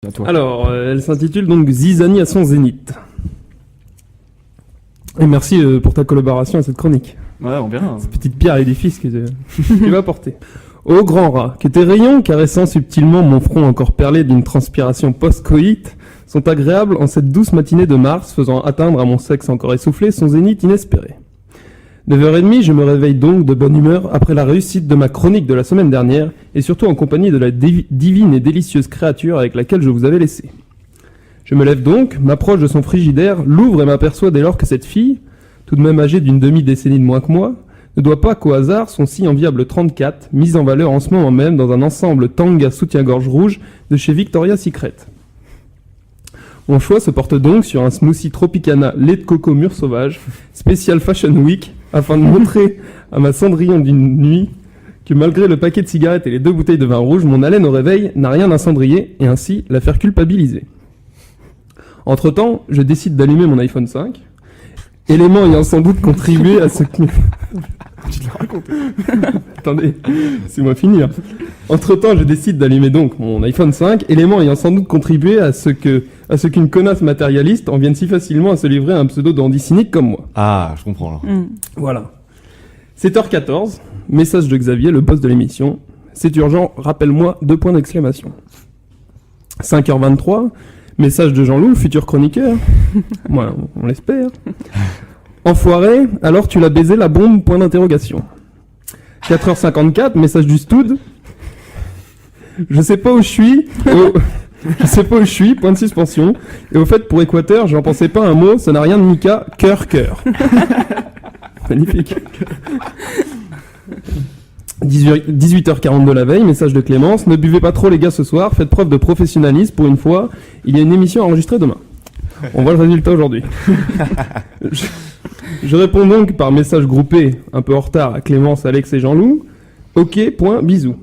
À toi. Alors, elle s'intitule donc Zizanie à son zénith. Et merci pour ta collaboration à cette chronique. Ouais, on verra. Cette petite pierre à l'édifice que tu vas porter. Ô grand rat, que tes rayons caressant subtilement mon front encore perlé d'une transpiration post-coït sont agréables en cette douce matinée de mars, faisant atteindre à mon sexe encore essoufflé son zénith inespéré. 9h30, je me réveille donc de bonne humeur après la réussite de ma chronique de la semaine dernière et surtout en compagnie de la divine et délicieuse créature avec laquelle je vous avais laissé. Je me lève donc, m'approche de son frigidaire, l'ouvre et m'aperçois dès lors que cette fille, tout de même âgée d'une demi-décennie de moins que moi, ne doit pas qu'au hasard son si enviable 34, mise en valeur en ce moment même dans un ensemble tanga soutien-gorge rouge de chez Victoria's Secret. Mon choix se porte donc sur un smoothie Tropicana lait de coco mûr sauvage, spécial Fashion Week, afin de montrer à ma Cendrillon d'une nuit que malgré le paquet de cigarettes et les 2 bouteilles de vin rouge, mon haleine au réveil n'a rien d'un cendrier et ainsi la faire culpabiliser. Entre-temps, je décide d'allumer mon iPhone 5, élément ayant sans doute contribué à ce que... Tu l'as raconté. Attendez, laissez-moi finir. Entre-temps, je décide d'allumer donc mon iPhone 5, élément ayant sans doute contribué à ce qu'une connasse matérialiste en vienne si facilement à se livrer à un pseudo dandy cynique comme moi. Ah, je comprends là. Voilà. 7h14, message de Xavier, le boss de l'émission. C'est urgent, rappelle-moi, 2 points d'exclamation. 5h23, message de Jean-Loup, le futur chroniqueur. Moi, on l'espère. Enfoiré, alors tu l'as baisé la bombe, point d'interrogation. 4h54, message du Stoud. Je sais pas où je suis. Je sais pas où je suis, point de suspension. Et au fait, pour Équateur, j'en pensais pas un mot, ça n'a rien de Mika, cœur. Magnifique. 18h42 la veille, message de Clémence. Ne buvez pas trop les gars ce soir, faites preuve de professionnalisme pour une fois. Il y a une émission enregistrée demain. On voit le résultat aujourd'hui. Je réponds donc par message groupé, un peu en retard, à Clémence, Alex et Jean-Loup. Ok, point, bisous.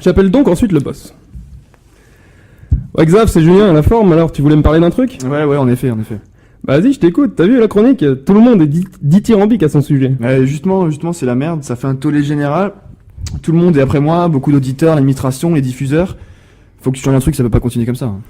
J'appelle donc ensuite le boss. Ouais, Xav, c'est Julien à la forme, alors tu voulais me parler d'un truc ? Ouais, en effet. Bah vas-y, je t'écoute, t'as vu la chronique ? Tout le monde est dithyrambique à son sujet. Justement, c'est la merde, ça fait un tollé général. Tout le monde est après moi, beaucoup d'auditeurs, l'administration, les diffuseurs. Faut que tu changes un truc, ça peut pas continuer comme ça. Hein.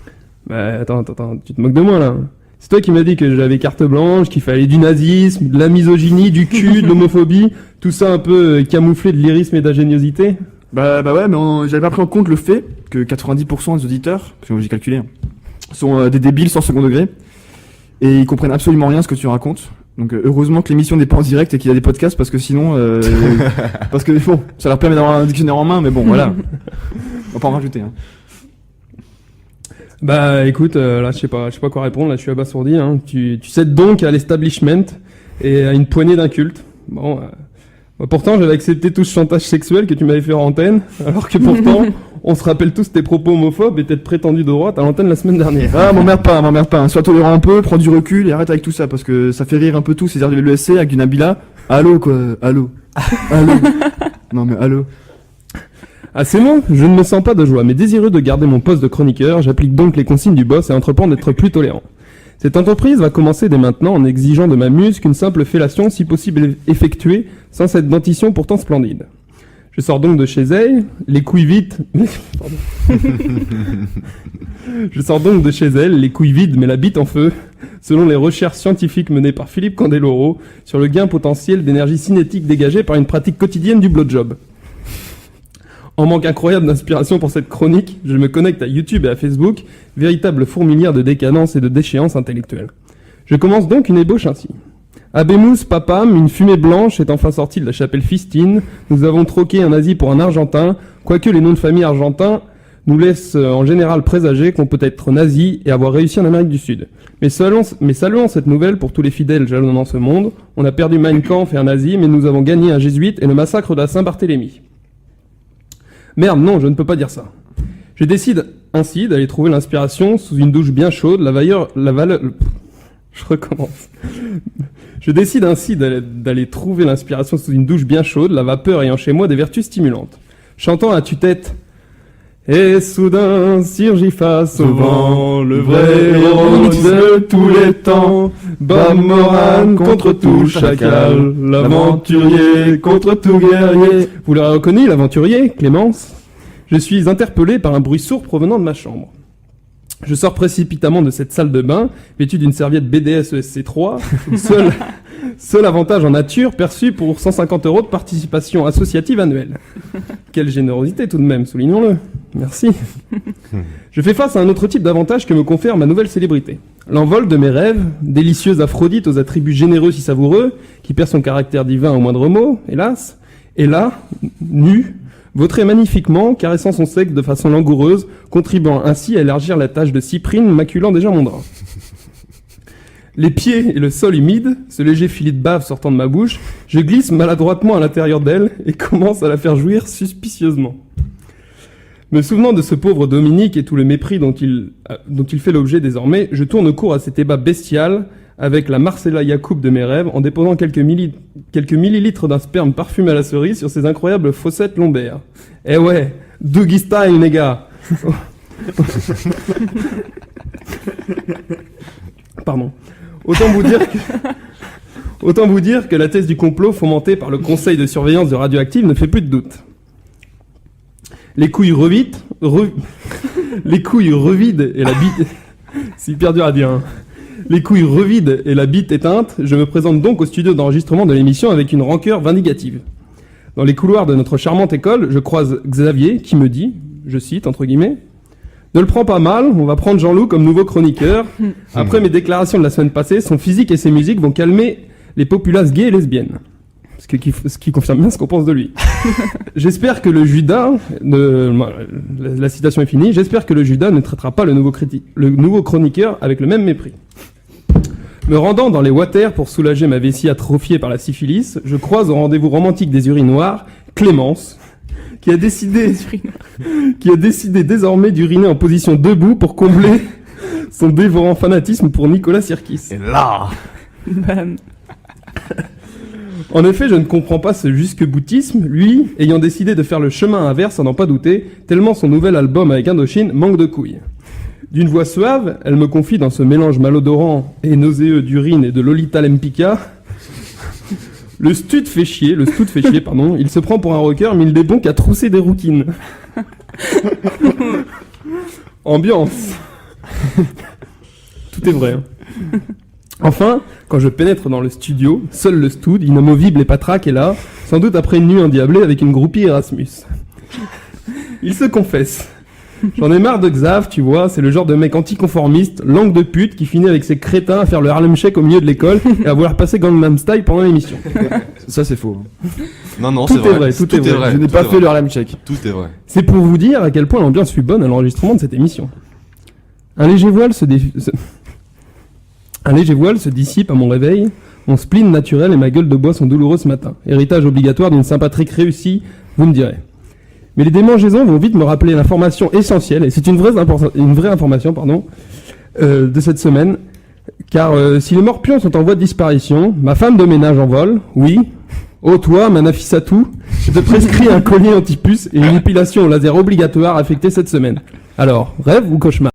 Bah attends, tu te moques de moi là. C'est toi qui m'as dit que j'avais carte blanche, qu'il fallait du nazisme, de la misogynie, du cul, de l'homophobie, tout ça un peu camouflé de lyrisme et d'ingéniosité. Bah ouais, mais j'avais pas pris en compte le fait que 90% des auditeurs, parce que j'ai calculé, hein, sont des débiles sans second degré, et ils comprennent absolument rien ce que tu racontes. Donc heureusement que l'émission n'est pas en direct et qu'il y a des podcasts, parce que sinon, parce que bon, ça leur permet d'avoir un dictionnaire en main, mais bon, voilà. On va pas en rajouter. Hein. Bah écoute, là je sais pas quoi répondre, là je suis abasourdi. Hein. Tu cèdes donc à l'establishment et à une poignée d'incultes. Bon, pourtant j'avais accepté tout ce chantage sexuel que tu m'avais fait en antenne, alors que pourtant on se rappelle tous tes propos homophobes et tête prétendue de droite à l'antenne la semaine dernière. Ah, m'emmerde pas, hein. Sois tolérant un peu, prends du recul et arrête avec tout ça, parce que ça fait rire un peu tous ces airs de l'ESC avec du Nabila. Allô quoi, allô. Non mais allô. Ah c'est bon, je ne me sens pas de joie, mais désireux de garder mon poste de chroniqueur, j'applique donc les consignes du boss et entreprends d'être plus tolérant. Cette entreprise va commencer dès maintenant en exigeant de ma muse qu'une simple fellation, si possible effectuée, sans cette dentition pourtant splendide. Je sors donc de chez elle, les couilles vides... Je sors donc de chez elle, les couilles vides mais la bite en feu, selon les recherches scientifiques menées par Philippe Candeloro sur le gain potentiel d'énergie cinétique dégagé par une pratique quotidienne du blowjob. En manque incroyable d'inspiration pour cette chronique, je me connecte à YouTube et à Facebook, véritable fourmilière de décadence et de déchéance intellectuelle. Je commence donc une ébauche ainsi. Abemous, papam, une fumée blanche est enfin sortie de la chapelle Fistine. Nous avons troqué un nazi pour un argentin, quoique les noms de famille argentins nous laissent en général présager qu'on peut être nazi et avoir réussi en Amérique du Sud. Mais saluons cette nouvelle pour tous les fidèles jalonnant ce monde. On a perdu Mein Kampf et un nazi, mais nous avons gagné un jésuite et le massacre de la Saint-Barthélemy. Merde, non, je ne peux pas dire ça. Je décide ainsi d'aller trouver l'inspiration sous une douche bien chaude, Je décide ainsi d'aller trouver l'inspiration sous une douche bien chaude, la vapeur ayant chez moi des vertus stimulantes. Chantant à tue-tête. Et soudain surgit face au vent, le vrai héros de tous les temps. Bob Moran contre tout chacal, l'aventurier contre tout guerrier. Vous l'aurez reconnu, l'aventurier, Clémence ? Je suis interpellé par un bruit sourd provenant de ma chambre. Je sors précipitamment de cette salle de bain, vêtu d'une serviette BDS ESC3, seul avantage en nature perçu pour 150 € de participation associative annuelle. Quelle générosité tout de même, soulignons-le. Merci. Je fais face à un autre type d'avantage que me confère ma nouvelle célébrité. L'envol de mes rêves, délicieuse Aphrodite aux attributs généreux si savoureux, qui perd son caractère divin au moindre mot, hélas, est là, nue, vautrée magnifiquement, caressant son sexe de façon langoureuse, contribuant ainsi à élargir la tache de cyprine, maculant déjà mon drap. Les pieds et le sol humide, ce léger filet de bave sortant de ma bouche, je glisse maladroitement à l'intérieur d'elle et commence à la faire jouir suspicieusement. Me souvenant de ce pauvre Dominique et tout le mépris dont il fait l'objet désormais, je tourne court à cet ébat bestial avec la Marcella Yacoub de mes rêves en déposant quelques millilitres d'un sperme parfumé à la cerise sur ses incroyables fossettes lombaires. Eh ouais, Doogie style, les gars. Pardon. Autant vous dire que la thèse du complot fomentée par le conseil de surveillance de Radioactive ne fait plus de doute. Les couilles revides et la bite... C'est hyper dur à dire, hein. Les couilles revides et la bite éteinte, je me présente donc au studio d'enregistrement de l'émission avec une rancœur vindicative. Dans les couloirs de notre charmante école, je croise Xavier qui me dit, je cite, entre guillemets, « Ne le prends pas mal, on va prendre Jean-Loup comme nouveau chroniqueur. Après mes déclarations de la semaine passée, son physique et ses musiques vont calmer les populaces gays et lesbiennes. » Ce qui confirme bien ce qu'on pense de lui. J'espère que le Judas, la citation est finie, j'espère que le Judas ne traitera pas le nouveau chroniqueur avec le même mépris. Me rendant dans les water pour soulager ma vessie atrophiée par la syphilis, je croise au rendez-vous romantique des urinoirs Clémence, qui a décidé désormais d'uriner en position debout pour combler son dévorant fanatisme pour Nicolas Sirkis. Et là Bam. En effet, je ne comprends pas ce jusque-boutisme, lui ayant décidé de faire le chemin inverse à n'en pas douter, tellement son nouvel album avec Indochine manque de couilles. D'une voix suave, elle me confie dans ce mélange malodorant et nauséeux d'urine et de Lolita Lempicka. Le stud fait chier, pardon, il se prend pour un rocker, mais il n'est bon qu'à trousser des rouquines. Ambiance. Tout est vrai, hein. Enfin, quand je pénètre dans le studio, seul le stud, inamovible et patraque est là, sans doute après une nuit endiablée avec une groupie Erasmus. Il se confesse. J'en ai marre de Xav, tu vois, c'est le genre de mec anticonformiste, langue de pute, qui finit avec ses crétins à faire le Harlem Shake au milieu de l'école et à vouloir passer Gangnam Style pendant l'émission. Ça, c'est faux. Non, Tout est vrai. Je n'ai pas fait le Harlem Shake. Tout est vrai. C'est pour vous dire à quel point l'ambiance fut bonne à l'enregistrement de cette émission. Un léger voile se dissipe à mon réveil, mon spleen naturel et ma gueule de bois sont douloureux ce matin. Héritage obligatoire d'une Saint-Patrick réussie, vous me direz. Mais les démangeaisons vont vite me rappeler l'information essentielle, et c'est une vraie information, de cette semaine, car si les morpions sont en voie de disparition, ma femme de ménage en vole, oui. Oh toi, ma Nafissatou, je te prescris un collier anti-puce et une épilation au laser obligatoire affectée cette semaine. Alors, rêve ou cauchemar ?